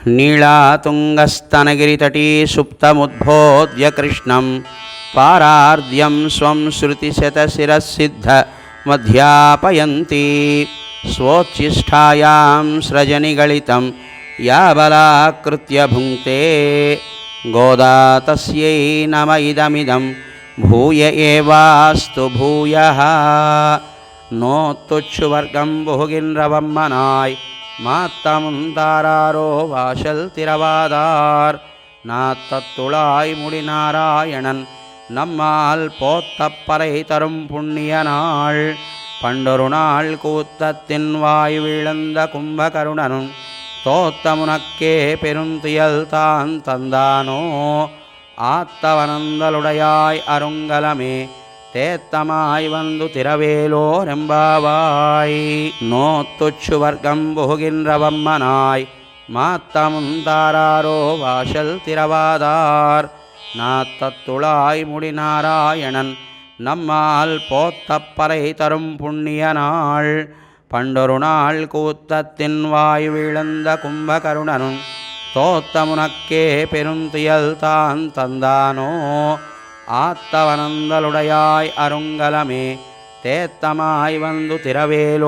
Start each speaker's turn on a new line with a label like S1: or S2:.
S1: नीलातुङ्गस्तनगिरितटी सुप्तमुद्बोध्य कृष्णं पारार्द्यं स्वं श्रुतिशतशिरःसिद्धमध्यापयन्ती स्वोच्छिष्टायां स्रजनिगलितं या बलाकृत्य भुङ्क्ते गोदा तस्यै नम इदमिदं भूय एवास्तु भूयः नोत्तुच्छुवर्गं बहुगिन्रवम्मनाय மாத்தமுந்தாரோ வாசல் திரவாதார் நாத்தத்துளாய் முடிநாராயணன் நம்மால் போத்தப்பறை தரும் புண்ணிய நாள் பண்டொரு நாள் கூத்தத்தின் வாய் விழுந்த கும்பகருணனும் தோத்தமுனக்கே பெருந்துயல் தான் தந்தானோ ஆத்தவனந்தலுடையாய் அருங்கலமே தேத்தமாய் வந்து திரவேலோரெம்பாவாய் நோத்துச்சுவர்க்கம் புகுகின்றவம்மனாய் மாத்தமுந்தாரோ வாசல் திரவாதார் நாத்தத்துளாய் முடிநாராயணன் நம்மால் போத்தப்பறை தரும் புண்ணிய நாள் பண்டொரு நாள் கூத்தத்தின் வாய் விழுந்த கும்பகருணனும் தோத்தமுனக்கே பெருந்துயல் தான் தந்தானோ ஆத்தவனந்தலுடையாய் அருங்கலமே தேத்தமாய் வந்து திரவேலோரெம்பாவாய்.